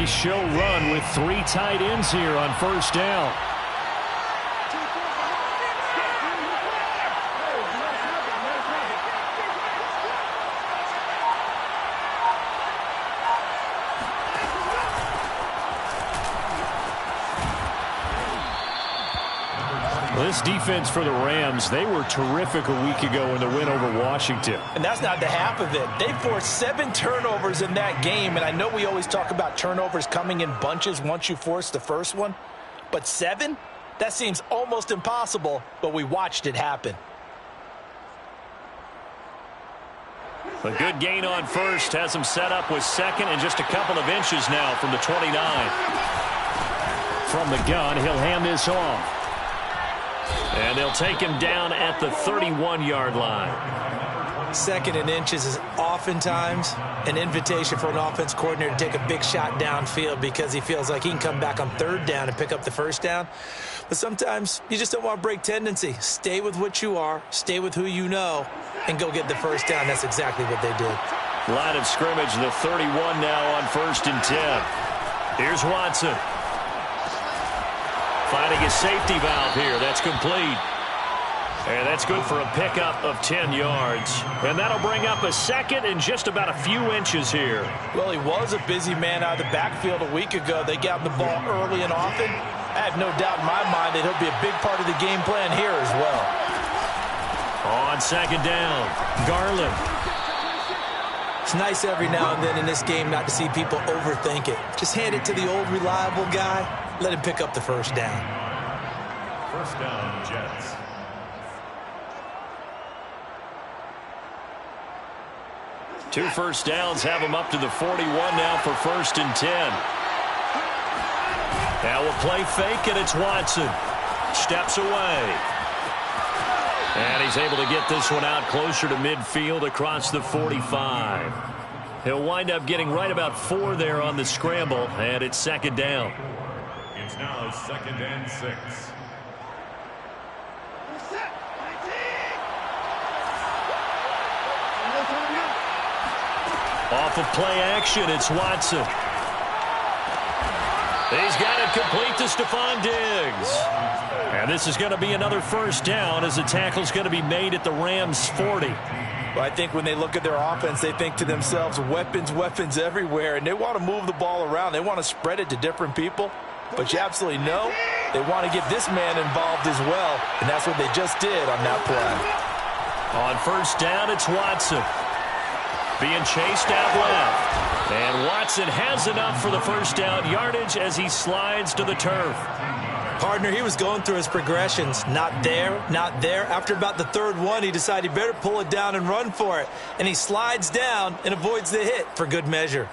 They show run with 3 tight ends here on first down. This defense for the Rams, they were terrific a week ago in the win over Washington. And that's not the half of it. They forced 7 turnovers in that game, and I know we always talk about turnovers coming in bunches once you force the first one, but 7? That seems almost impossible, but we watched it happen. A good gain on first has him set up with second and just a couple of inches now from the 29. From the gun, he'll hand this off. And they'll take him down at the 31-yard line. Second and inches is oftentimes an invitation for an offense coordinator to take a big shot downfield because he feels like he can come back on third down and pick up the first down. But sometimes you just don't want to break tendency. Stay with what you are, stay with who you know, and go get the first down. That's exactly what they did. Line of scrimmage, the 31 now on 1st and 10. Here's Watson. Finding a safety valve here. That's complete. And that's good for a pickup of 10 yards. And that'll bring up a second and just about a few inches here. Well, he was a busy man out of the backfield a week ago. They got the ball early and often. I have no doubt in my mind that he'll be a big part of the game plan here as well. On second down, Garland. It's nice every now and then in this game not to see people overthink it. Just hand it to the old reliable guy. Let him pick up the first down. First down, Jets. Two first downs have him up to the 41 now for 1st and 10. Now we'll play fake, and it's Watson. Steps away. And he's able to get this one out closer to midfield across the 45. He'll wind up getting right about 4 there on the scramble, and it's second down. It's now 2nd and 6. Off of play action, it's Watson. He's got it complete to Stephon Diggs. And this is going to be another first down as the tackle's going to be made at the Rams' 40. Well, I think when they look at their offense, they think to themselves, weapons, weapons everywhere, and they want to move the ball around. They want to spread it to different people. But you absolutely know they want to get this man involved as well, and that's what they just did on that play. On first down, it's Watson. Being chased out left. And Watson has enough for the first down yardage as he slides to the turf. Partner, he was going through his progressions. Not there, not there. After about the third one, he decided he better pull it down and run for it. And he slides down and avoids the hit for good measure.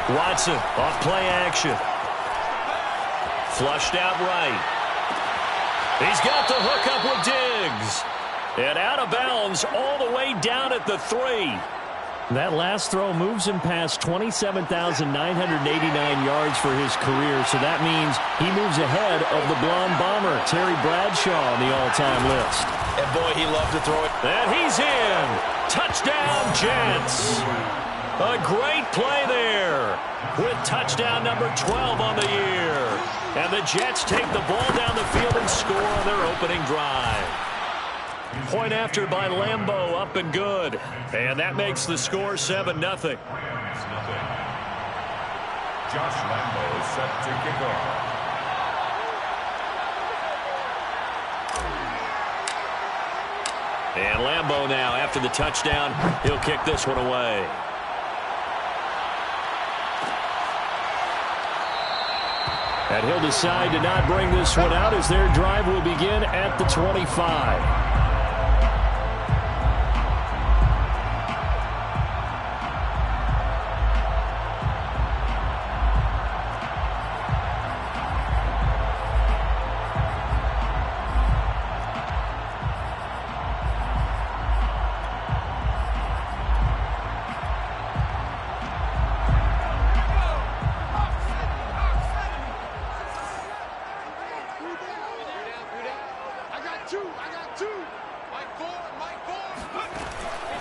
Watson off play action. Flushed out right. He's got the hookup with Diggs. And out of bounds all the way down at the 3. That last throw moves him past 27,989 yards for his career. So that means he moves ahead of the blonde bomber, Terry Bradshaw, on the all-time list. And boy, he loved to throw it. And he's in. Touchdown, Jets. A great play there with touchdown number 12 on the year. And the Jets take the ball down the field and score on their opening drive. Point after by Lambo, up and good. And that makes the score 7-0. Josh Lambo is set to kick off. And Lambo now, after the touchdown, he'll kick this one away. And he'll decide to not bring this one out as their drive will begin at the 25.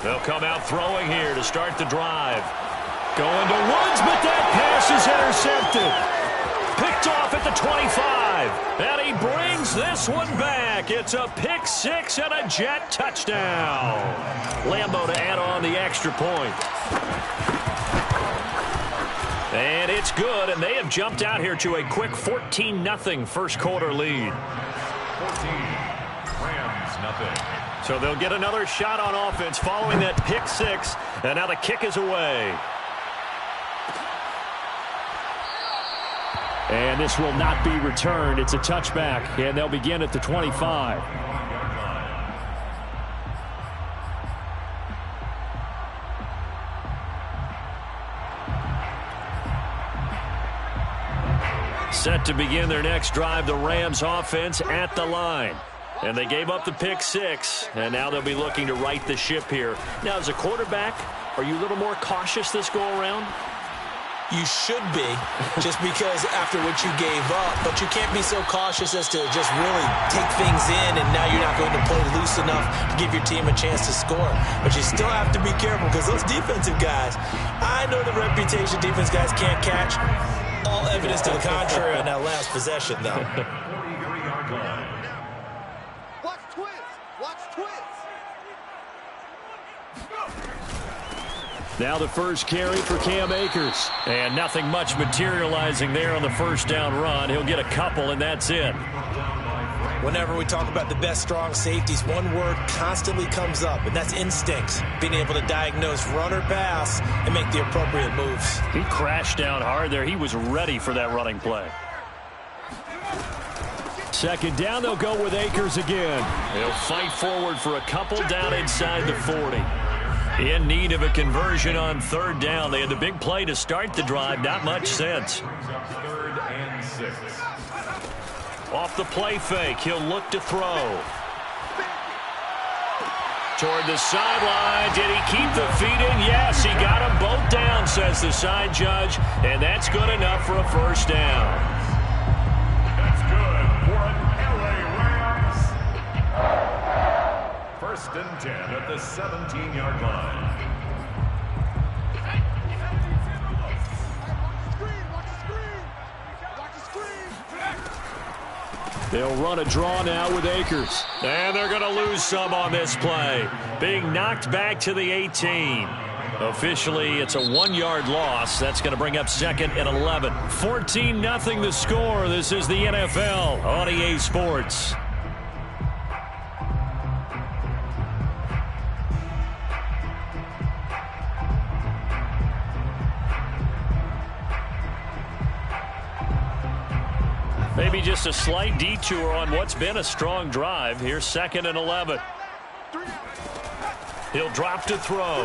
They'll come out throwing here to start the drive. Going to Woods, but that pass is intercepted. Picked off at the 25. And he brings this one back. It's a pick six and a Jet touchdown. Lambo to add on the extra point. And it's good, and they have jumped out here to a quick 14-0 first quarter lead. 14, Rams nothing. So they'll get another shot on offense following that pick six, and now the kick is away. And this will not be returned. It's a touchback, and they'll begin at the 25. Set to begin their next drive, the Rams offense at the line. And they gave up the pick six, and now they'll be looking to right the ship here. Now, as a quarterback, are you a little more cautious this go-around? You should be, just because after what you gave up, but you can't be so cautious as to just really take things in, and now you're not going to play loose enough to give your team a chance to score. But you still have to be careful, because those defensive guys, I know the reputation defense guys can't catch. All evidence to the contrary on that last possession, though. 43-yard line. Watch twins! Watch twins! Now the first carry for Cam Akers. And nothing much materializing there on the first down run. He'll get a couple, and that's it. Whenever we talk about the best strong safeties, one word constantly comes up, and that's instincts. Being able to diagnose run or pass and make the appropriate moves. He crashed down hard there. He was ready for that running play. Second down, they'll go with Akers again. He'll fight forward for a couple down inside the 40. In need of a conversion on third down. They had the big play to start the drive. Not much sense. 3rd and 6. Off the play fake, he'll look to throw. Toward the sideline. Did he keep the feet in? Yes, he got them both down, says the side judge. And that's good enough for a first down. That's good for an LA Rams. 1st and 10 at the 17-yard line. They'll run a draw now with Akers. And they're going to lose some on this play. Being knocked back to the 18. Officially, it's a 1-yard loss. That's going to bring up 2nd and 11. 14-0 the score. This is the NFL on EA Sports. Maybe just a slight detour on what's been a strong drive. Here's 2nd and 11. He'll drop to throw.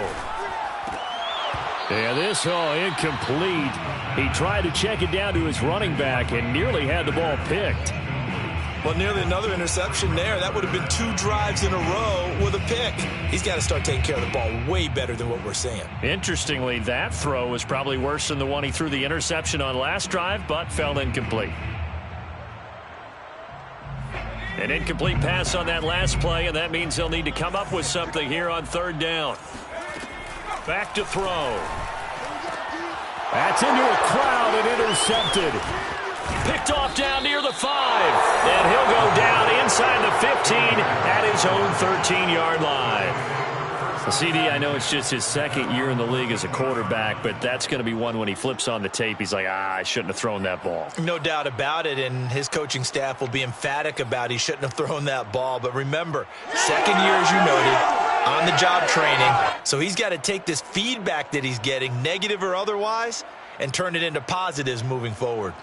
And this, incomplete. He tried to check it down to his running back and nearly had the ball picked. Well, nearly another interception there. That would have been 2 drives in a row with a pick. He's got to start taking care of the ball way better than what we're seeing. Interestingly, that throw was probably worse than the one he threw the interception on last drive, but fell incomplete. An incomplete pass on that last play, and that means they'll need to come up with something here on 3rd down. Back to throw. That's into a crowd and intercepted. Picked off down near the 5. And he'll go down inside the 15 at his own 13-yard line. CD, I know it's just his 2nd year in the league as a quarterback, but that's going to be one when he flips on the tape. He's like, I shouldn't have thrown that ball. No doubt about it, and his coaching staff will be emphatic about he shouldn't have thrown that ball. But remember, 2nd year, as you noted, on-the-job training. So he's got to take this feedback that he's getting, negative or otherwise, and turn it into positives moving forward.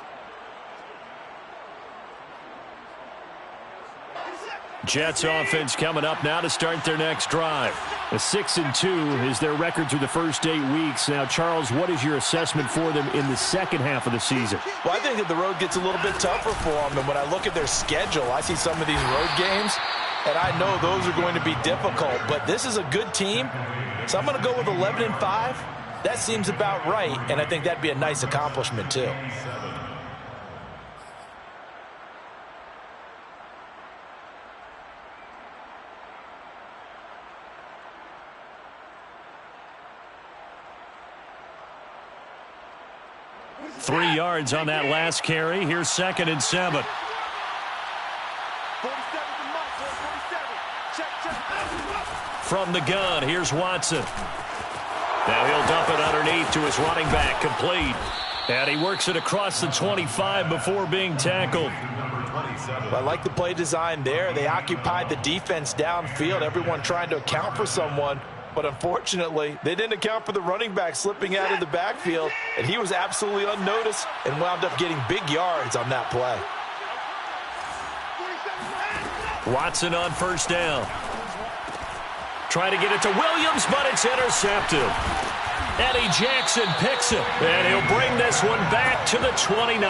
Jets offense coming up now to start their next drive. A 6-2 is their record through the first 8 weeks. Now, Charles, what is your assessment for them in the second half of the season? Well, I think that the road gets a little bit tougher for them. And when I look at their schedule, I see some of these road games, and I know those are going to be difficult. But this is a good team, so I'm going to go with 11-5. That seems about right, and I think that'd be a nice accomplishment, too. 3 yards on that last carry. Here's 2nd and 7. 47 to Mike. 47. Check. From the gun, here's Watson. Now he'll dump it underneath to his running back, complete. And he works it across the 25 before being tackled. Well, I like the play design there. They occupied the defense downfield, everyone trying to account for someone. But unfortunately, they didn't account for the running back slipping out of the backfield, and he was absolutely unnoticed and wound up getting big yards on that play. Watson on 1st down. Trying to get it to Williams, but it's intercepted. Eddie Jackson picks it, and he'll bring this one back to the 29.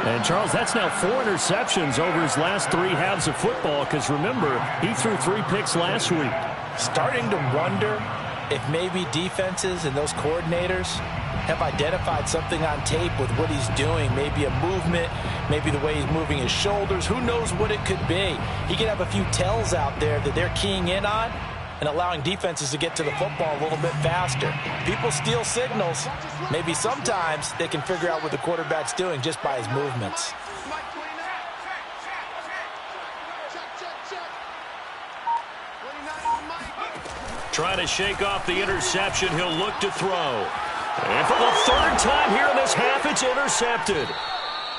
And, Charles, that's now 4 interceptions over his last 3 halves of football because, remember, he threw 3 picks last week. Starting to wonder if maybe defenses and those coordinators have identified something on tape with what he's doing. Maybe a movement, maybe the way he's moving his shoulders. Who knows what it could be? He could have a few tells out there that they're keying in on and allowing defenses to get to the football a little bit faster. People steal signals. Maybe sometimes they can figure out what the quarterback's doing just by his movements. Trying to shake off the interception. He'll look to throw. And for the 3rd time here in this half, it's intercepted.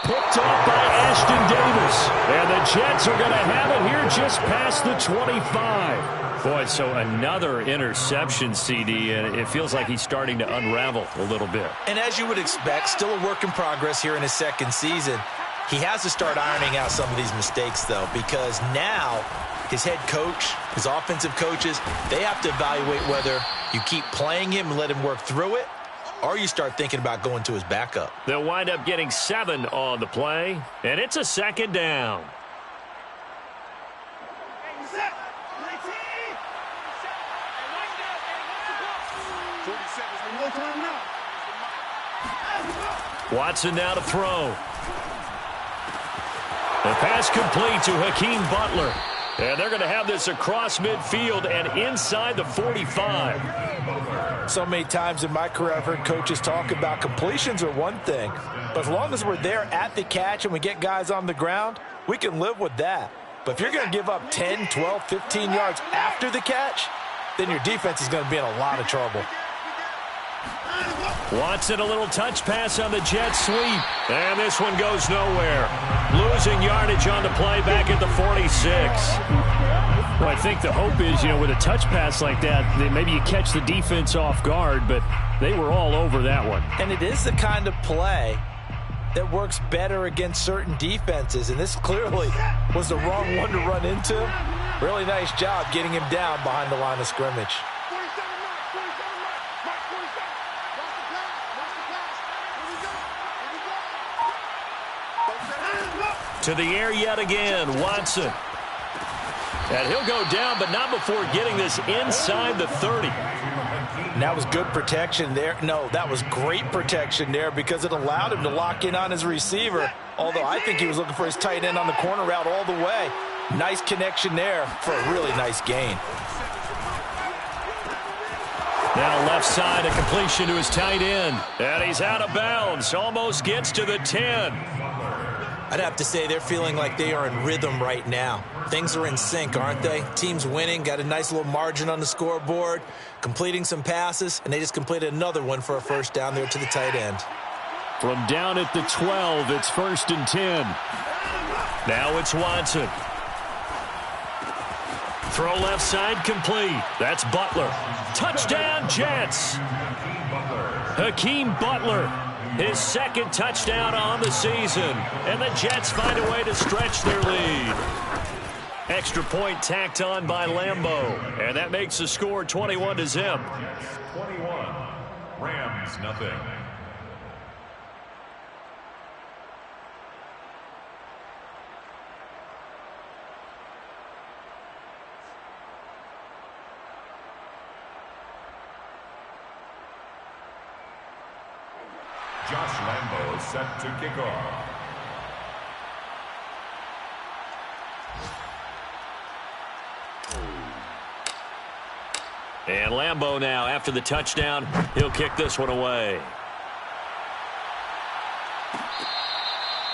Picked off by Ashton Davis. And the Jets are going to have it here just past the 25. Boy, so another interception, CD, and it feels like he's starting to unravel a little bit. And as you would expect, still a work in progress here in his 2nd season. He has to start ironing out some of these mistakes, though, because now his head coach, his offensive coaches, they have to evaluate whether you keep playing him and let him work through it, or you start thinking about going to his backup. They'll wind up getting 7 on the play, and it's a 2nd down. Watson now to throw. The pass complete to Hakeem Butler. And they're going to have this across midfield and inside the 45. So many times in my career, I've heard coaches talk about completions are one thing. But as long as we're there at the catch and we get guys on the ground, we can live with that. But if you're going to give up 10, 12, 15 yards after the catch, then your defense is going to be in a lot of trouble. Watson, a little touch pass on the jet sweep. And this one goes nowhere. Losing yardage on the play back at the 46. Well, I think the hope is, with a touch pass like that, maybe you catch the defense off guard, but they were all over that one. And it is the kind of play that works better against certain defenses, and this clearly was the wrong one to run into. Really nice job getting him down behind the line of scrimmage. To the air yet again, Watson. And he'll go down, but not before getting this inside the 30. And that was good protection there. No, that was great protection there because it allowed him to lock in on his receiver, although I think he was looking for his tight end on the corner route all the way. Nice connection there for a really nice gain. Now left side, a completion to his tight end. And he's out of bounds, almost gets to the 10. I'd have to say they're feeling like they are in rhythm right now. Things are in sync, aren't they? Team's winning, got a nice little margin on the scoreboard, completing some passes, and they just completed another one for a 1st down there to the tight end. From down at the 12, it's 1st and 10. Now it's Watson. Throw left side complete. That's Butler. Touchdown, Jets. Hakeem Butler. His 2nd touchdown on the season. And the Jets find a way to stretch their lead. Extra point tacked on by Lambeau. And that makes the score 21-0. 21. Rams, nothing. Josh Lambeau set to kick off. And Lambeau now, after the touchdown, he'll kick this one away.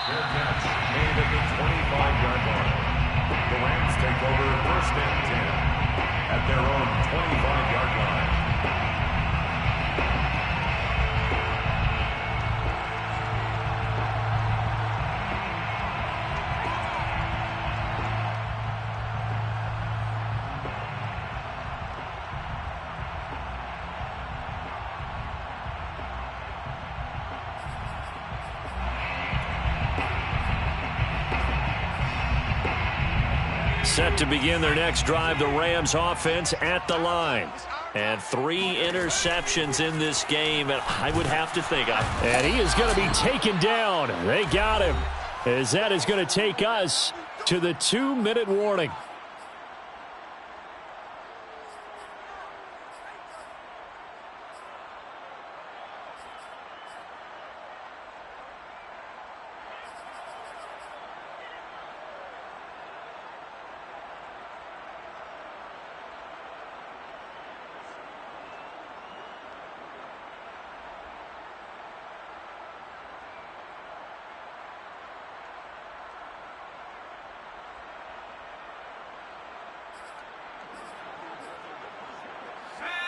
Fair catch made at the 25-yard line. The Rams take over 1st and 10 at their own 25-yard line. Set to begin their next drive, the Rams offense at the line. And 3 interceptions in this game, and I would have to think. And he is going to be taken down. They got him, as that is going to take us to the 2-minute warning.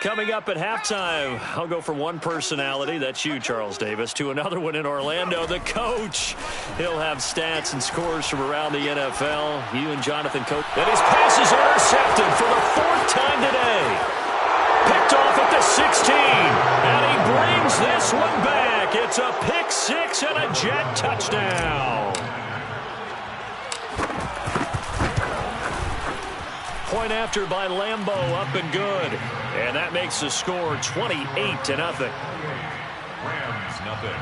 Coming up at halftime, I'll go from one personality, that's you, Charles Davis, to another one in Orlando, the coach. He'll have stats and scores from around the NFL. You and Jonathan Coach. And his pass is intercepted for the 4th time today. Picked off at the 16. And he brings this one back. It's a pick 6 and a Jet touchdown. Point after by Lambo, up and good. And that makes the score 28-0. Rams, nothing.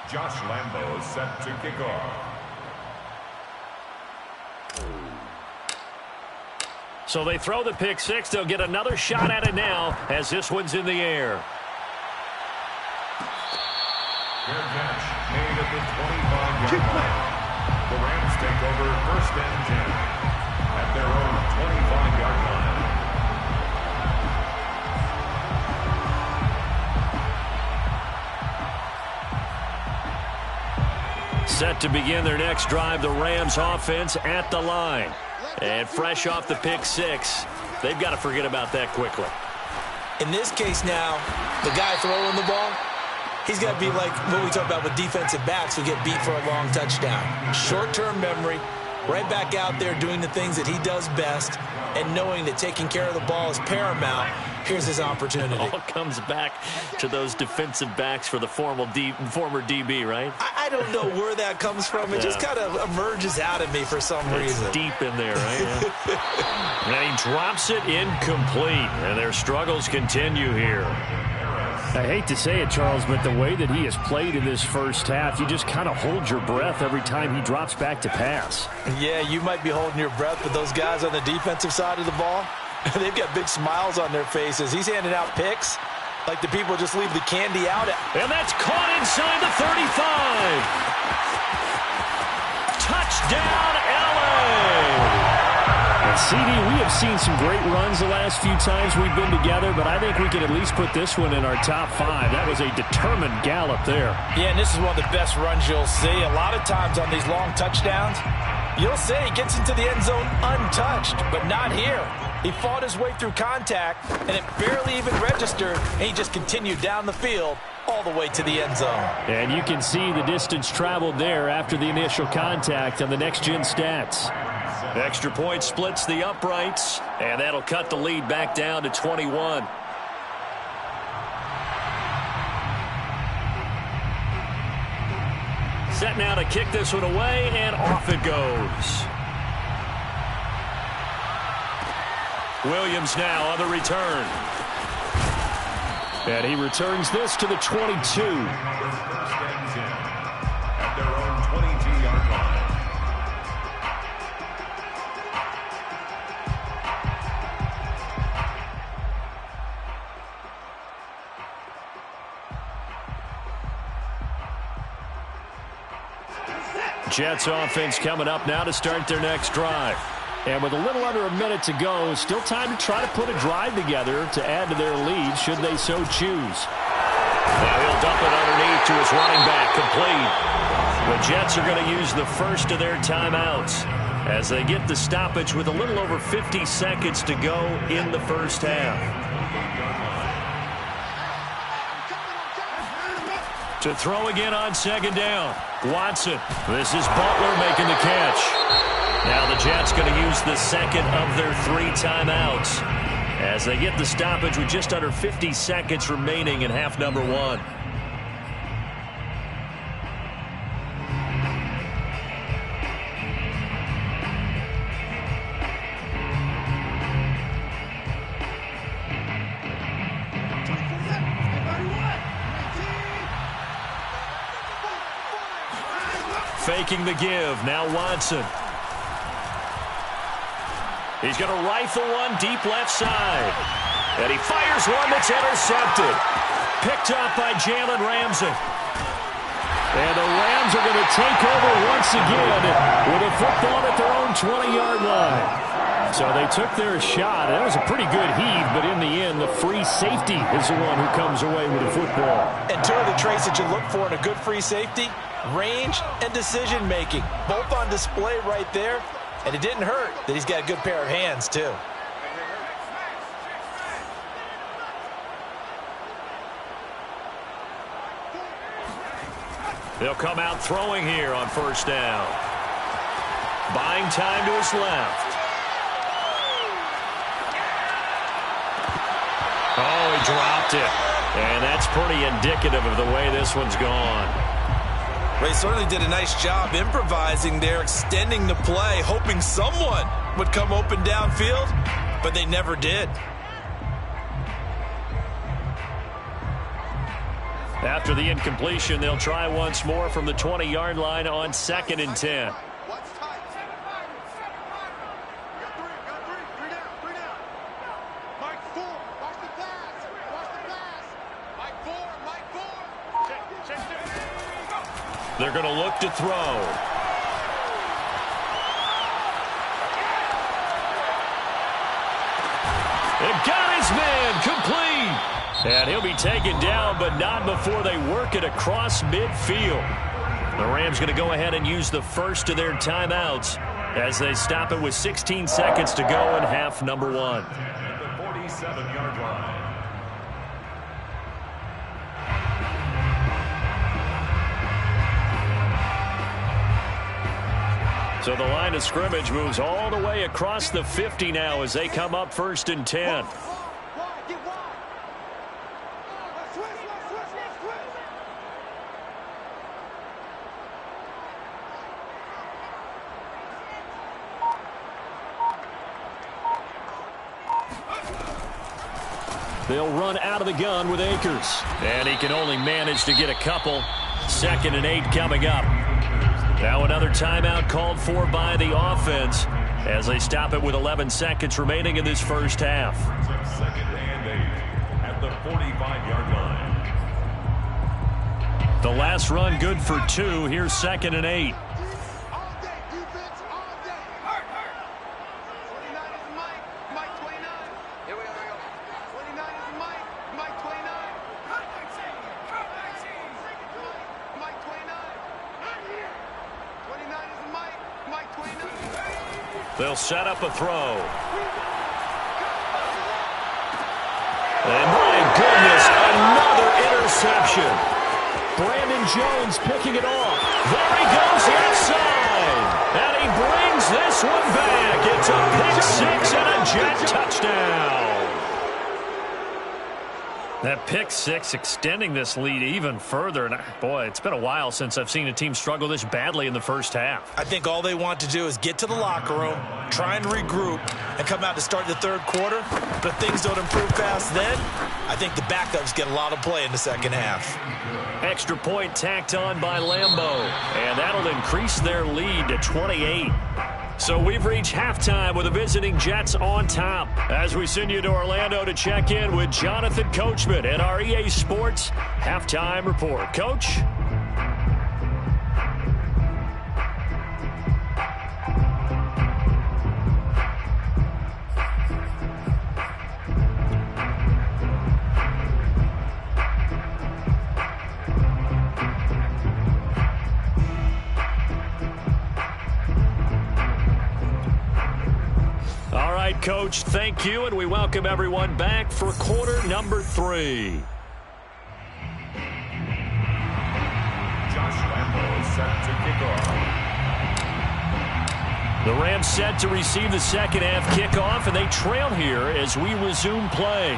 Josh Lambo is set to kick off. So they throw the pick 6. They'll get another shot at it now as this one's in the air. Fair catch made at the 25-yard line. The Rams take over 1st and 10 at their own 25-yard line. Set to begin their next drive, the Rams offense at the line. And fresh off the pick 6, they've got to forget about that quickly. In this case now, the guy throwing the ball, he's got to be like what we talk about with defensive backs who get beat for a long touchdown. Short-term memory, right back out there doing the things that he does best, and knowing that taking care of the ball is paramount. Here's his opportunity. All comes back to those defensive backs for the former DB, right? I don't know where that comes from. It just kind of emerges out of me for some reason. It's deep in there, right? Yeah. And he drops it incomplete, and their struggles continue here. I hate to say it, Charles, but the way that he has played in this first half, you just kind of hold your breath every time he drops back to pass. Yeah, you might be holding your breath, but those guys on the defensive side of the ball, they've got big smiles on their faces. He's handing out picks like the people just leave the candy out. And that's caught inside the 35. Touchdown, LA. And CD, we have seen some great runs the last few times we've been together, but I think we can at least put this one in our top 5. That was a determined gallop there. Yeah, and this is one of the best runs you'll see. A lot of times on these long touchdowns, you'll say he gets into the end zone untouched, but not here. He fought his way through contact, and it barely even registered, and he just continued down the field all the way to the end zone. And you can see the distance traveled there after the initial contact on the next-gen stats. Extra point splits the uprights, and that'll cut the lead back down to 21. Set now to kick this one away, and off it goes. Williams now on the return. And he returns this to the 22. First and 10 at their own 22-yard line. Jets offense coming up now to start their next drive. And with a little under a minute to go, still time to try to put a drive together to add to their lead should they so choose. Now he'll dump it underneath to his running back, complete. The Jets are going to use the first of their timeouts as they get the stoppage with a little over 50 seconds to go in the first half. To throw again on second down, Watson. This is Butler making the catch. Now the Jets going to use the second of their 3 timeouts as they get the stoppage with just under 50 seconds remaining in half number 1. Faking the give. Now Watson. He's going to rifle one deep left side. And he fires one that's intercepted. Picked up by Jalen Ramsey. And the Rams are going to take over once again with a football at their own 20-yard line. So they took their shot. That was a pretty good heave, but in the end, the free safety is the one who comes away with the football. And 2 of the traits that you look for in a good free safety, range and decision-making, both on display right there. And it didn't hurt that he's got a good pair of hands, too. They'll come out throwing here on first down. Buying time to his left. Oh, he dropped it. And that's pretty indicative of the way this one's gone. They certainly did a nice job improvising there, extending the play, hoping someone would come open downfield, but they never did. After the incompletion, they'll try once more from the 20-yard line on 2nd and 10. They're going to look to throw. And got his man complete. And he'll be taken down, but not before they work it across midfield. The Rams going to go ahead and use the first of their timeouts as they stop it with 16 seconds to go in half number 1. At the 47-yard line. So the line of scrimmage moves all the way across the 50 now as they come up 1st and 10. They'll run out of the gun with Akers. And he can only manage to get a couple. 2nd and 8 coming up. Now another timeout called for by the offense as they stop it with 11 seconds remaining in this first half. 2nd and 8 at the 45-yard line. The last run good for 2. Here's 2nd and 8. They'll set up a throw. And my goodness, another interception. Brandon Jones picking it off. There he goes left side. And he brings this one back. It's a pick 6 and a Jet touchdown. That pick 6 extending this lead even further. And boy, it's been a while since I've seen a team struggle this badly in the first half. I think all they want to do is get to the locker room, try and regroup, and come out to start the third quarter. But if things don't improve fast then, I think the backups get a lot of play in the second half. Extra point tacked on by Lambeau. And that'll increase their lead to 28. So we've reached halftime with the visiting Jets on top. As we send you to Orlando to check in with Jonathan Coachman at our EA Sports Halftime Report. Coach? right, Coach, thank you, and we welcome everyone back for quarter number 3. Josh Lambo is set to kick off. The Rams set to receive the second half kickoff, and they trail here as we resume play.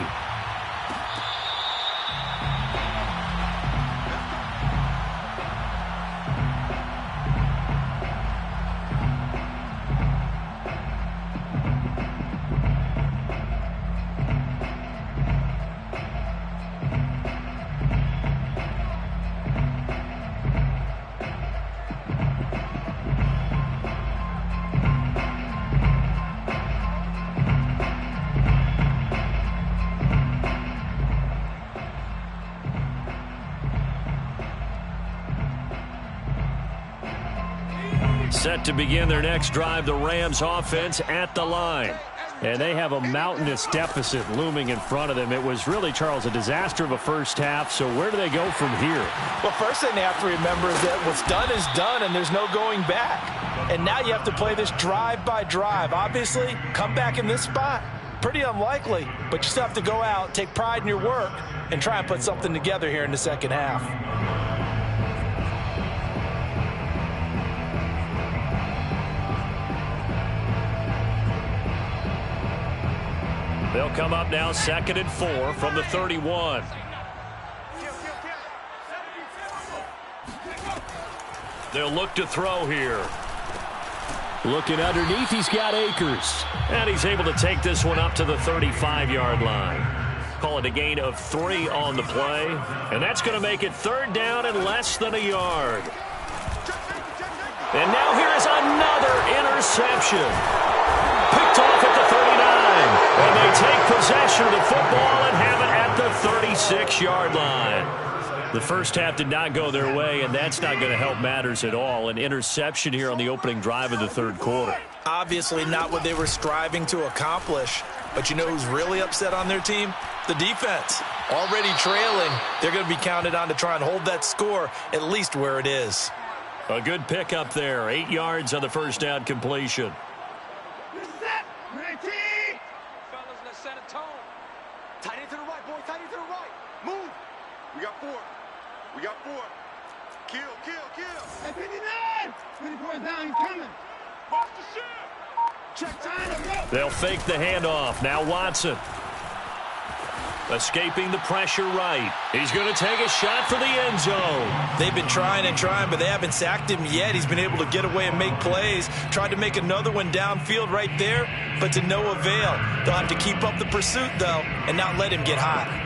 Set to begin their next drive, the Rams offense at the line. And they have a mountainous deficit looming in front of them. It was really, Charles, a disaster of a first half. So where do they go from here? Well, first thing they have to remember is that what's done is done, and there's no going back. And now you have to play this drive by drive. Obviously, come back in this spot, pretty unlikely. But you still have to go out, take pride in your work, and try and put something together here in the second half. They'll come up now 2nd and 4 from the 31. They'll look to throw here. Looking underneath, he's got Akers. And he's able to take this one up to the 35-yard line. Call it a gain of 3 on the play. And that's going to make it 3rd down and less than a yard. And now here is another interception. Picked off at the 39. And they take possession of the football and have it at the 36-yard line. The first half did not go their way, and that's not going to help matters at all. An interception here on the opening drive of the third quarter. Obviously not what they were striving to accomplish. But you know who's really upset on their team? The defense. Already trailing. They're going to be counted on to try and hold that score at least where it is. A good pickup there. 8 yards on the first down completion. Tight end to the right, boy. Tight end to the right. Move. We got 4. We got 4. Kill. Hey, 59. 24 down. He's coming. Watch the shit. Check time. They'll fake the handoff. Now Watson. Escaping the pressure right. He's going to take a shot for the end zone. They've been trying and trying, but they haven't sacked him yet. He's been able to get away and make plays. Tried to make another one downfield right there, but to no avail. They'll have to keep up the pursuit, though, and not let him get hot.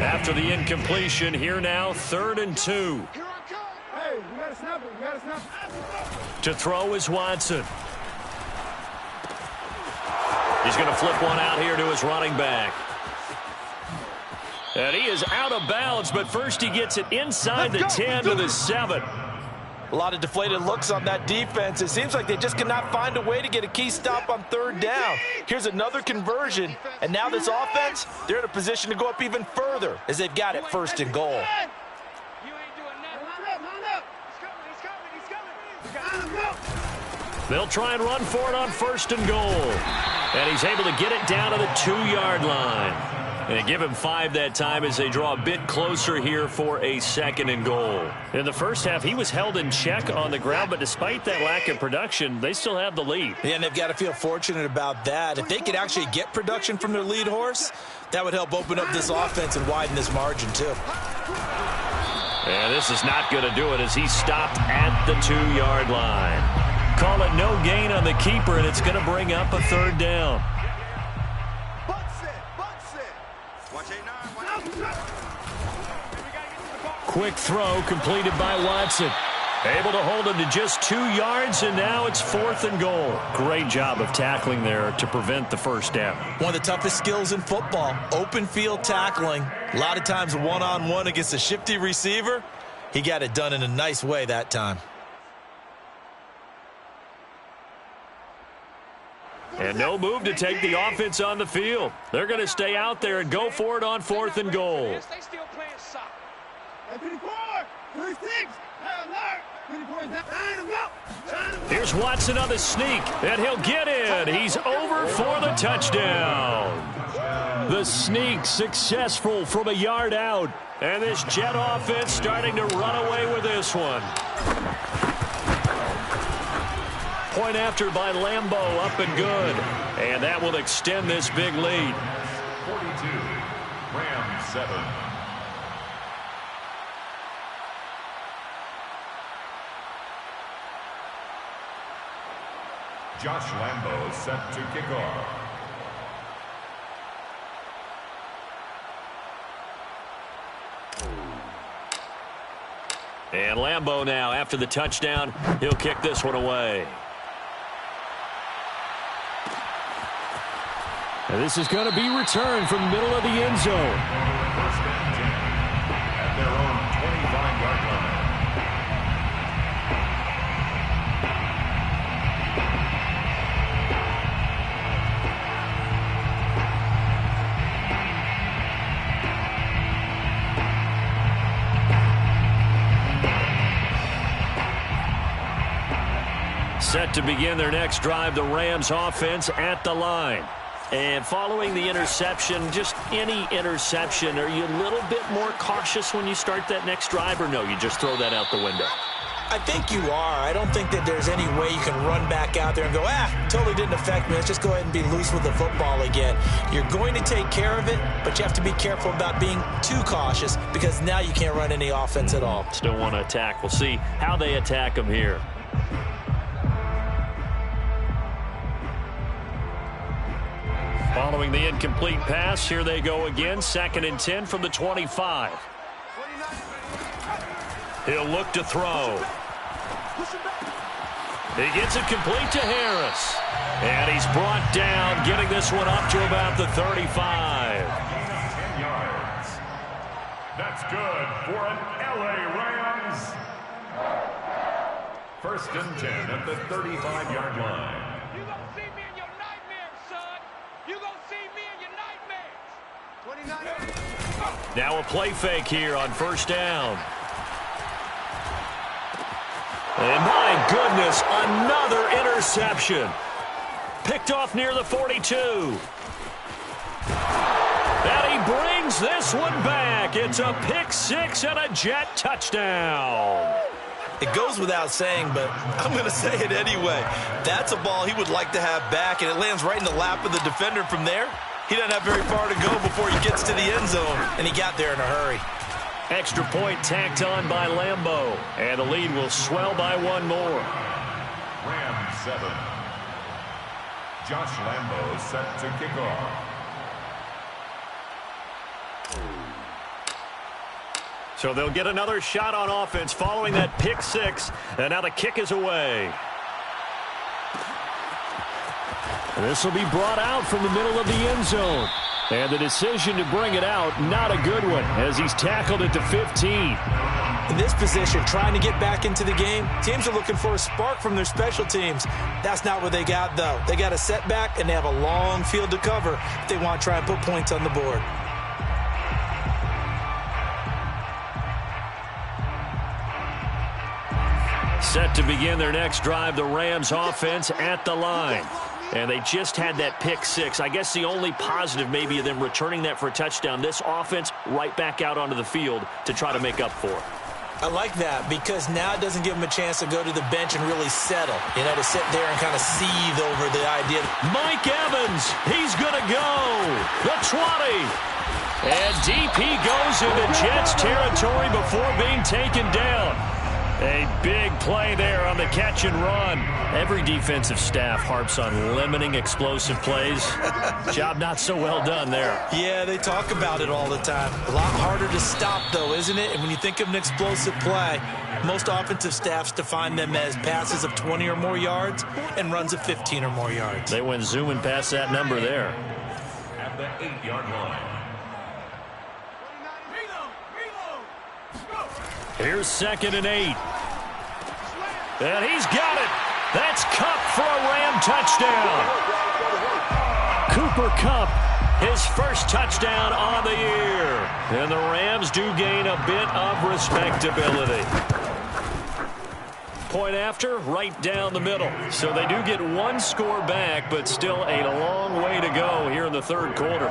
After the incompletion, here now, 3rd and 2. Hey, we got to snap it. To throw is Watson. He's going to flip one out here to his running back. And he is out of bounds, but first he gets it inside the 10 to the 7. A lot of deflated looks on that defense. It seems like they just cannot find a way to get a key stop on 3rd down. Here's another conversion, and now this offense, they're in a position to go up even further as they've got it 1st and goal. You ain't doing nothing. Line up. He's coming. They'll try and run for it on 1st and goal. And he's able to get it down to the 2-yard line. And they give him 5 that time as they draw a bit closer here for a 2nd and goal. In the first half, he was held in check on the ground, but despite that lack of production, they still have the lead. Yeah, and they've got to feel fortunate about that. If they could actually get production from their lead horse, that would help open up this offense and widen this margin, too. And this is not going to do it as he's stopped at the 2-yard line. Call it no gain on the keeper, and it's going to bring up a 3rd down. Quick throw completed by Watson. Able to hold him to just 2 yards, and now it's 4th and goal. Great job of tackling there to prevent the first down. One of the toughest skills in football, open field tackling. A lot of times one-on-one against a shifty receiver. He got it done in a nice way that time. And no move to take the offense on the field. They're going to stay out there and go for it on 4th and goal. They still playing soccer. 24, 26, alert, 24 down, line him up. Here's Watson on the sneak, and he'll get in. He's over for the touchdown. The sneak successful from a yard out. And this Jet offense starting to run away with this one. Point after by Lambeau, up and good. And that will extend this big lead. 42, Rams 7. Josh Lambeau set to kick off. And Lambeau now, after the touchdown, he'll kick this one away. And this is going to be returned from the middle of the end zone. First and 10 at their own 25-yard line. Set to begin their next drive, the Rams offense at the line. And following the interception, just any interception, are you a little bit more cautious when you start that next drive, or no, you just throw that out the window? I think you are. I don't think that there's any way you can run back out there and go, totally didn't affect me. Let's just go ahead and be loose with the football again. You're going to take care of it, but you have to be careful about being too cautious because now you can't run any offense at all. Still want to attack. We'll see how they attack them here. Following the incomplete pass, here they go again. 2nd and 10 from the 25. He'll look to throw. He gets it complete to Harris. And he's brought down, getting this one up to about the 35. 10 yards. That's good for an LA Rams. 1st and 10 at the 35-yard line. You gonna see me in your nightmares, son. You gonna see me in your nightmares. 29. Now a play fake here on 1st down. And my goodness, another interception. Picked off near the 42. And he brings this one back. It's a pick six and a Jet touchdown. It goes without saying, but I'm going to say it anyway. That's a ball he would like to have back, and it lands right in the lap of the defender from there. He doesn't have very far to go before he gets to the end zone, and he got there in a hurry. Extra point tacked on by Lambeau, and the lead will swell by one more. Rams 7. Josh Lambeau set to kick off. So they'll get another shot on offense following that pick six, and now the kick is away. And this will be brought out from the middle of the end zone. And the decision to bring it out, not a good one, as he's tackled at the 15. In this position, trying to get back into the game, teams are looking for a spark from their special teams. That's not what they got, though. They got a setback, and they have a long field to cover if they want to try and put points on the board. Set to begin their next drive, the Rams offense at the line. And they just had that pick six. I guess the only positive maybe of them returning that for a touchdown. This offense right back out onto the field to try to make up for it. I like that because now it doesn't give them a chance to go to the bench and really settle. You know, to sit there and kind of seethe over the idea. Mike Evans, he's going to go. The 20. And deep he goes into Jets territory before being taken down. A big play there on the catch and run. Every defensive staff harps on limiting explosive plays. Job not so well done there. Yeah, they talk about it all the time. A lot harder to stop, though, isn't it? And when you think of an explosive play, most offensive staffs define them as passes of 20 or more yards and runs of 15 or more yards. They went zooming past that number there. At the 8-yard line. Here's 2nd and 8. And he's got it. That's Kupp for a Ram touchdown. Cooper Kupp, his first touchdown on the year. And the Rams do gain a bit of respectability. Point after, right down the middle. So they do get one score back, but still a long way to go here in the third quarter.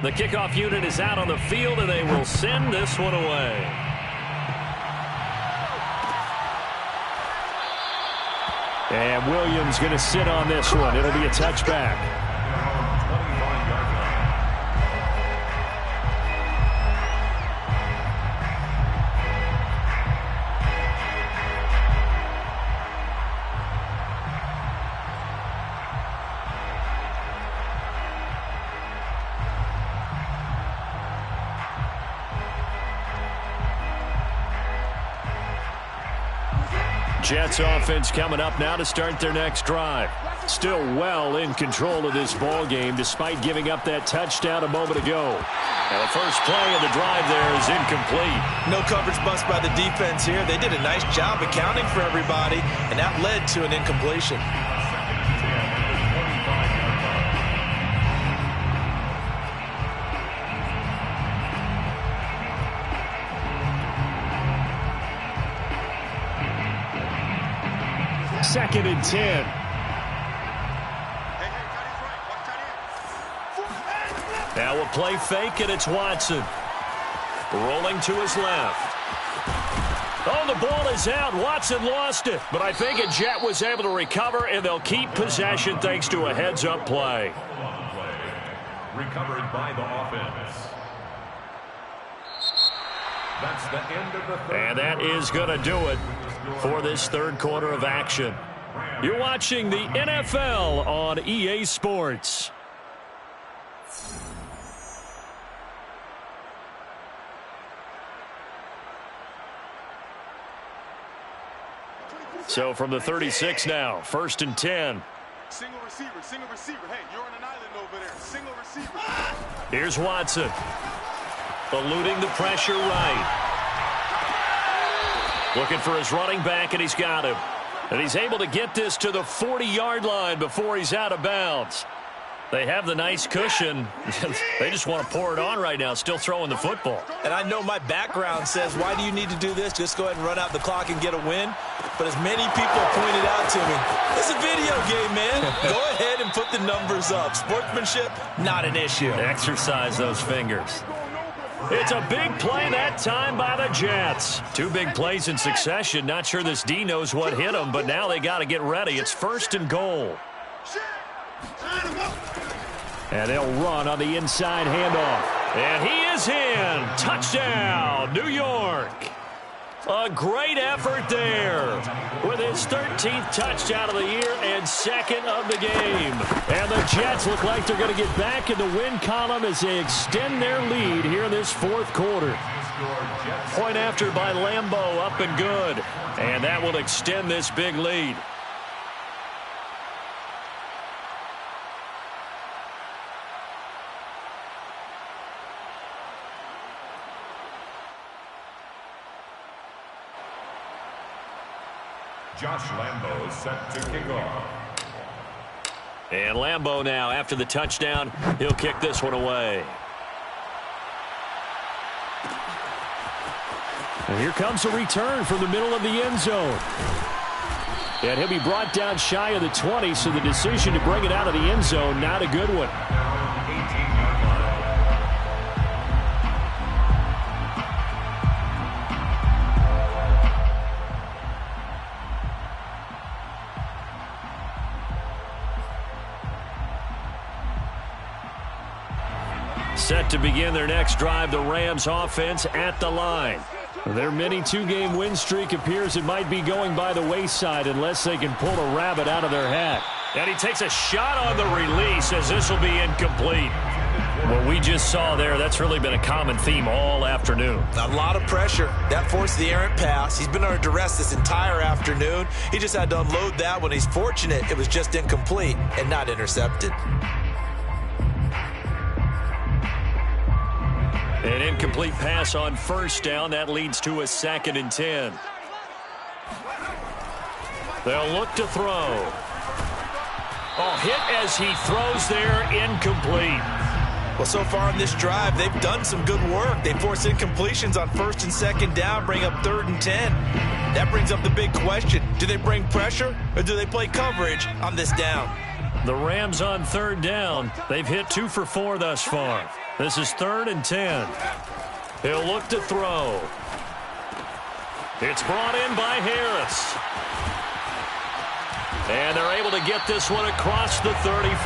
The kickoff unit is out on the field, and they will send this one away. And Williams going to sit on this one. It'll be a touchback. Jets offense coming up now to start their next drive. Still well in control of this ball game despite giving up that touchdown a moment ago. Now the first play of the drive there is incomplete. No coverage bust by the defense here. They did a nice job accounting for everybody, and that led to an incompletion. Second and 10. Now a play fake, and it's Watson. Rolling to his left. Oh, the ball is out. Watson lost it. But I think a Jet was able to recover, and they'll keep possession thanks to a heads-up play. Recovered by the offense. That's the end of the third. And that is going to do it for this third quarter of action. You're watching the NFL on EA Sports. So from the 36 now, first and 10. Single receiver, single receiver. Hey, you're on an island over there. Single receiver. Here's Watson. Eluding the pressure right. Looking for his running back, and he's got him. And he's able to get this to the 40-yard line before he's out of bounds. They have the nice cushion. They just want to pour it on right now, still throwing the football. And I know my background says, why do you need to do this? Just go ahead and run out the clock and get a win. But as many people pointed out to me, it's a video game, man. Go ahead and put the numbers up. Sportsmanship, not an issue. Exercise those fingers. It's a big play that time by the Jets. Two big plays in succession. Not sure this D knows what hit him, but now they got to get ready. It's first and goal. And they'll run on the inside handoff. And he is in. Touchdown, New York. A great effort there with his 13th touchdown of the year and second of the game. And the Jets look like they're going to get back in the win column as they extend their lead here in this fourth quarter. Point after by Lambeau, up and good. And that will extend this big lead. Josh Lambeau is set to kick off. And Lambeau now, after the touchdown, he'll kick this one away. And here comes a return from the middle of the end zone. And he'll be brought down shy of the 20, so the decision to bring it out of the end zone, not a good one. Set to begin their next drive, the Rams offense at the line. Their mini two-game win streak appears it might be going by the wayside unless they can pull a rabbit out of their hat. And he takes a shot on the release as this will be incomplete. What we just saw there, that's really been a common theme all afternoon. A lot of pressure. That forced the errant pass. He's been under duress this entire afternoon. He just had to unload that one. He's fortunate it was just incomplete and not intercepted. An incomplete pass on first down. That leads to a second and 10. They'll look to throw. Oh, hit as he throws there, incomplete. Well, so far in this drive, they've done some good work. They force incompletions on 1st and 2nd down, bring up 3rd and 10. That brings up the big question. Do they bring pressure or do they play coverage on this down? The Rams on 3rd down. They've hit 2 for 4 thus far. This is 3rd and 10. He'll look to throw. It's brought in by Harris. And they're able to get this one across the 35.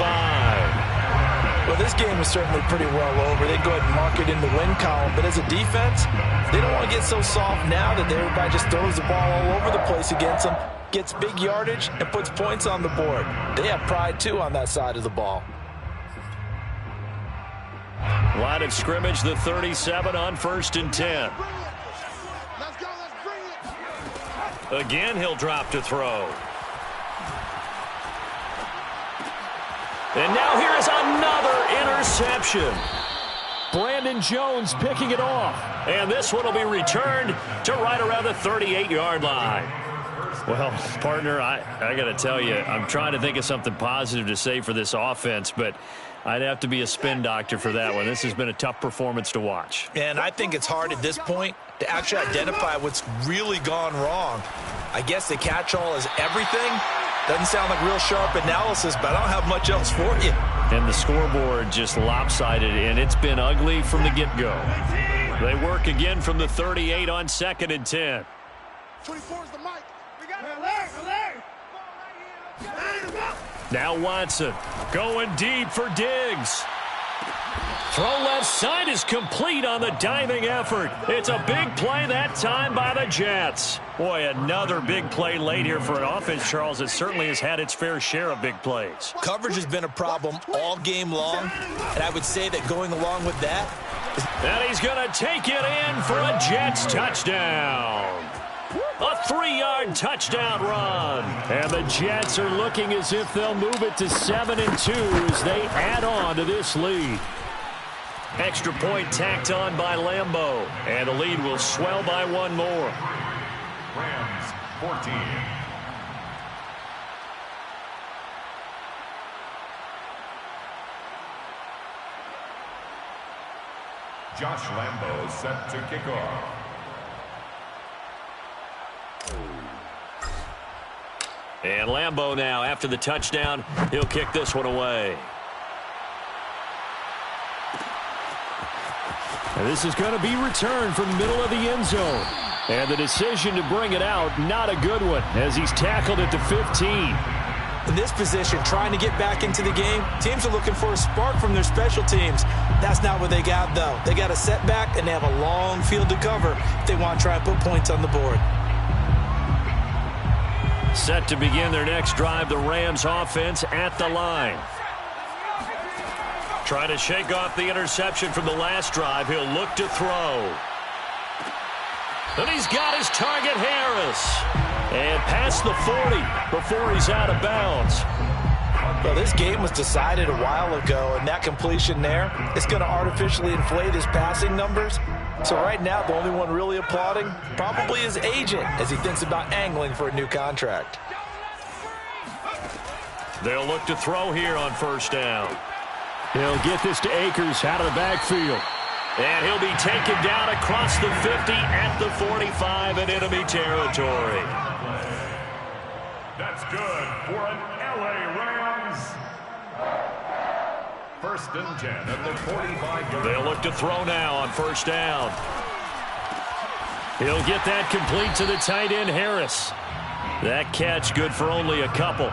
Well, this game is certainly pretty well over. They go ahead and mark it in the win column. But as a defense, they don't want to get so soft now that everybody just throws the ball all over the place against them, gets big yardage, and puts points on the board. They have pride, too, on that side of the ball. Line of scrimmage, the 37 on 1st and 10. Let's go, let's bring it. Again, he'll drop to throw. And now here is another interception. Brandon Jones picking it off. And this one will be returned to right around the 38-yard line. Well, partner, I got to tell you, I'm trying to think of something positive to say for this offense, but I'd have to be a spin doctor for that one. This has been a tough performance to watch. And I think it's hard at this point to actually identify what's really gone wrong. I guess the catch-all is everything. Doesn't sound like real sharp analysis, but I don't have much else for you. And the scoreboard just lopsided, and it's been ugly from the get-go. They work again from the 38 on 2nd and 10. 24 is the mic. We got it. Now Watson going deep for Diggs. Throw left side is complete on the diving effort. It's a big play that time by the Jets. Boy, another big play late here for an offense, Charles, that certainly has had its fair share of big plays. Coverage has been a problem all game long, and I would say that going along with that. And he's going to take it in for a Jets touchdown. A 3-yard touchdown run. And the Jets are looking as if they'll move it to 7-2 as they add on to this lead. Extra point tacked on by Lambeau. And the lead will swell by one more. Rams 14. Josh Lambeau set to kick off. And Lambeau now, after the touchdown, he'll kick this one away. And this is going to be returned from the middle of the end zone. And the decision to bring it out, not a good one, as he's tackled at the 15. In this position, trying to get back into the game, teams are looking for a spark from their special teams. That's not what they got, though. They got a setback, and they have a long field to cover if they want to try and put points on the board. Set to begin their next drive, the Rams offense at the line. Trying to shake off the interception from the last drive. He'll look to throw. And he's got his target, Harris. And past the 40 before he's out of bounds. Well, this game was decided a while ago, and that completion there is going to artificially inflate his passing numbers. So right now, the only one really applauding probably his agent as he thinks about angling for a new contract. They'll look to throw here on 1st down. He'll get this to Akers out of the backfield. And he'll be taken down across the 50 at the 45 in enemy territory. That's good for an LA Rams. 1st and 10 at the 45. They'll look to throw now on 1st down. He'll get that complete to the tight end, Harris. That catch good for only a couple.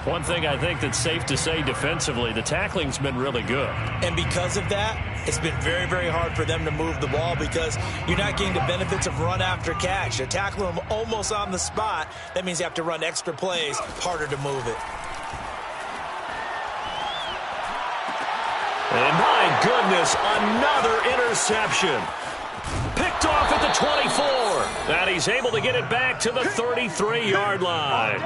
One thing I think that's safe to say defensively, the tackling's been really good. And because of that, it's been very, very hard for them to move the ball because you're not getting the benefits of run after catch. You're tackling them almost on the spot. That means you have to run extra plays, harder to move it. And my goodness, another interception. Picked off at the 24. And he's able to get it back to the 33-yard line.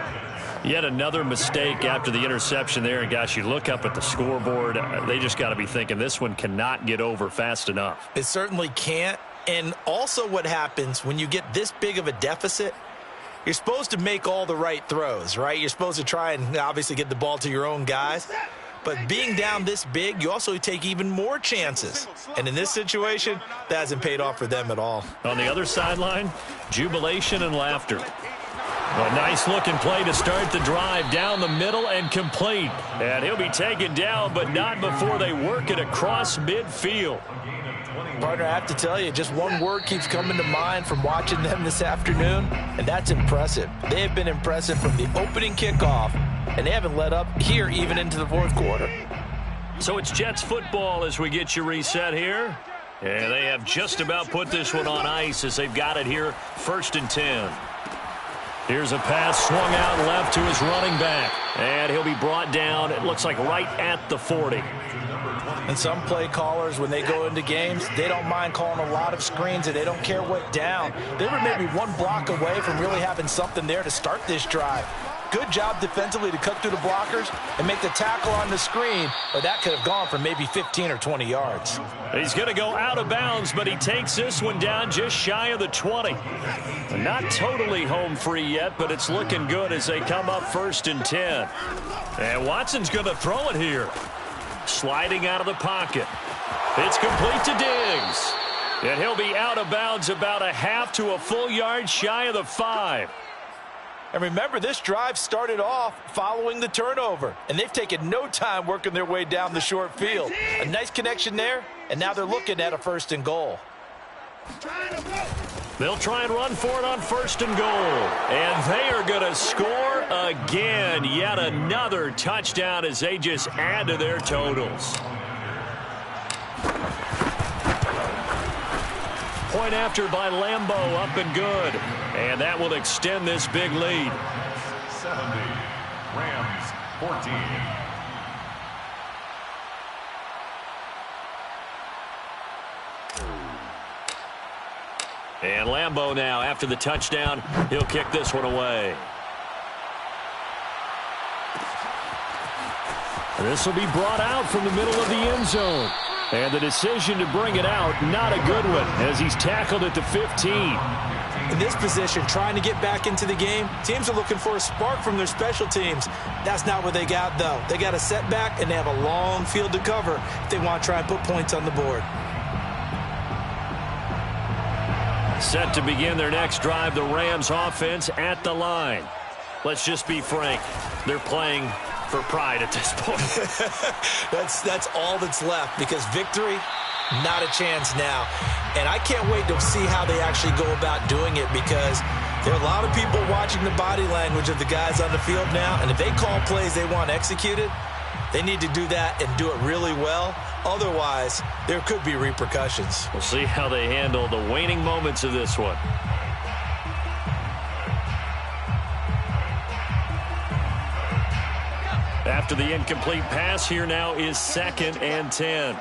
Yet another mistake after the interception there. And, gosh, you look up at the scoreboard. They just got to be thinking this one cannot get over fast enough. It certainly can't. And also what happens when you get this big of a deficit, You're supposed to make all the right throws, right? You're supposed to try and obviously get the ball to your own guys. But being down this big, you also take even more chances. And in this situation, that hasn't paid off for them at all. On the other sideline, jubilation and laughter. A nice-looking play to start the drive down the middle and complete. And he'll be taken down, but not before they work it across midfield. Partner, I have to tell you, just one word keeps coming to mind from watching them this afternoon, and that's impressive. They have been impressive from the opening kickoff, and they haven't let up here even into the fourth quarter. So it's Jets football as we get you reset here. And they have just about put this one on ice as they've got it here, 1st and 10. Here's a pass swung out left to his running back. And he'll be brought down, it looks like right at the 40. And some play callers, when they go into games, they don't mind calling a lot of screens, and they don't care what down. They were maybe one block away from really having something there to start this drive. Good job defensively to cut through the blockers and make the tackle on the screen, or that could have gone for maybe 15 or 20 yards. He's going to go out of bounds, but he takes this one down just shy of the 20. Not totally home free yet, but it's looking good as they come up 1st and 10. And Watson's going to throw it here. Sliding out of the pocket. It's complete to Diggs. And he'll be out of bounds about a half to a full yard shy of the 5. And remember, this drive started off following the turnover, and they've taken no time working their way down the short field. A nice connection there, and now they're looking at a 1st and goal. They'll try and run for it on 1st and goal. And they are going to score again. Yet another touchdown as they just add to their totals. Point after by Lambo, up and good. And that will extend this big lead. 70, Rams 14. And Lambo now, after the touchdown, he'll kick this one away. This will be brought out from the middle of the end zone. And the decision to bring it out, not a good one, as he's tackled at the 15. In this position, trying to get back into the game, teams are looking for a spark from their special teams. That's not what they got, though. They got a setback, and they have a long field to cover if they want to try and put points on the board. Set to begin their next drive, the Rams offense at the line. Let's just be frank. They're playing for pride at this point. That's all that's left, because victory, not a chance now. And I can't wait to see how they actually go about doing it, because there are a lot of people watching the body language of the guys on the field now, and if they call plays they want executed, they need to do that and do it really well. Otherwise, there could be repercussions. We'll see how they handle the waning moments of this one. After the incomplete pass, here now is 2nd and 10.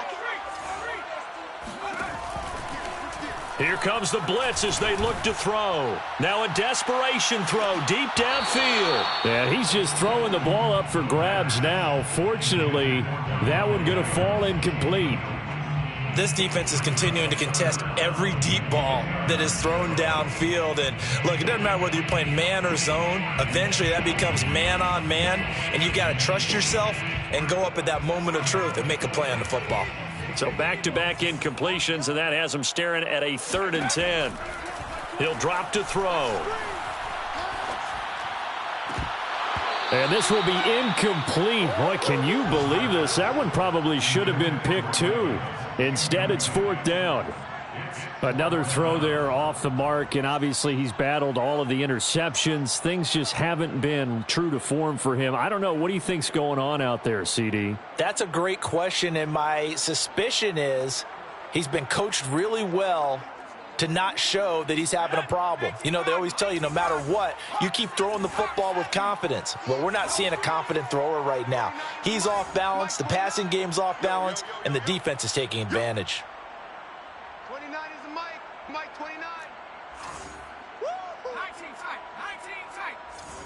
Here comes the blitz as they look to throw. Now a desperation throw deep downfield. Yeah, he's just throwing the ball up for grabs now. Fortunately, that one going to fall incomplete. This defense is continuing to contest every deep ball that is thrown downfield. And look, it doesn't matter whether you're playing man or zone. Eventually that becomes man on man, and you've got to trust yourself and go up at that moment of truth and make a play on the football. So back-to-back incompletions, and that has him staring at a 3rd and 10. He'll drop to throw. And this will be incomplete. Boy, can you believe this? That one probably should have been picked too. Instead, it's 4th down. Another throw there off the mark, and obviously he's battled all of the interceptions. Things just haven't been true to form for him. I don't know. What do you think's going on out there, CD? That's a great question, and my suspicion is he's been coached really well to not show that he's having a problem. You know, they always tell you no matter what, you keep throwing the football with confidence. Well, we're not seeing a confident thrower right now. He's off balance, the passing game's off balance, and the defense is taking advantage. 29 is the Mike. Mike 29. Woo! 19 tight. 19 tight.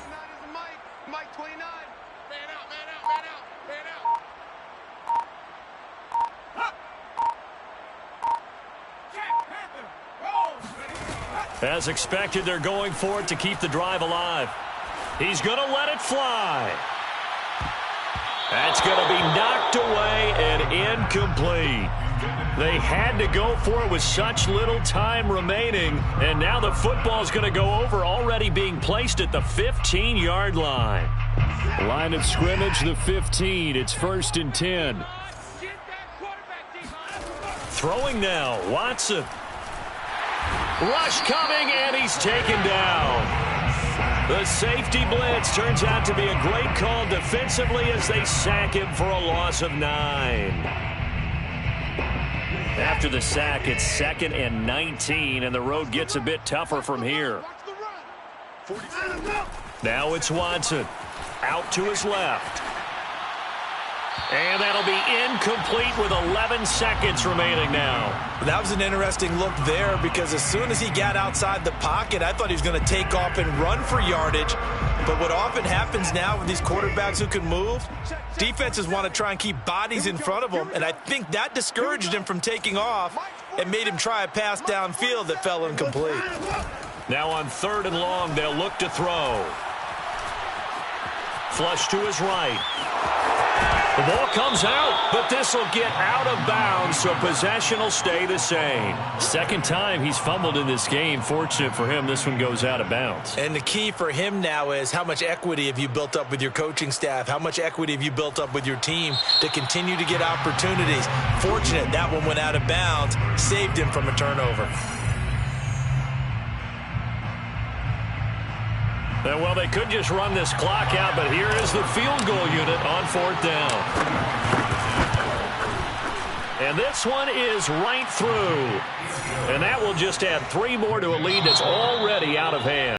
29 is the Mike. Mike 29. Man out, man out, man out, man out. Jack Panther. Roll. As expected, they're going for it to keep the drive alive. He's going to let it fly. That's going to be knocked away and incomplete. They had to go for it with such little time remaining, and now the football's going to go over, already being placed at the 15-yard line. Line of scrimmage, the 15. It's 1st and 10. Throwing now, Watson. Rush coming, and he's taken down. The safety blitz turns out to be a great call defensively as they sack him for a loss of 9. After the sack, it's 2nd and 19, and the road gets a bit tougher from here. Now it's Watson. Out to his left. And that'll be incomplete with 11 seconds remaining now. That was an interesting look there because as soon as he got outside the pocket, I thought he was going to take off and run for yardage. But what often happens now with these quarterbacks who can move, defenses want to try and keep bodies in front of them, and I think that discouraged him from taking off and made him try a pass downfield that fell incomplete. Now on 3rd and long, they'll look to throw. Flush to his right. The ball comes out, but this will get out of bounds, so possession will stay the same. Second time he's fumbled in this game. Fortunate for him, this one goes out of bounds. And the key for him now is how much equity have you built up with your coaching staff? How much equity have you built up with your team to continue to get opportunities? Fortunate that one went out of bounds, saved him from a turnover. Well, they could just run this clock out, but here is the field goal unit on 4th down. And this one is right through. And that will just add 3 more to a lead that's already out of hand.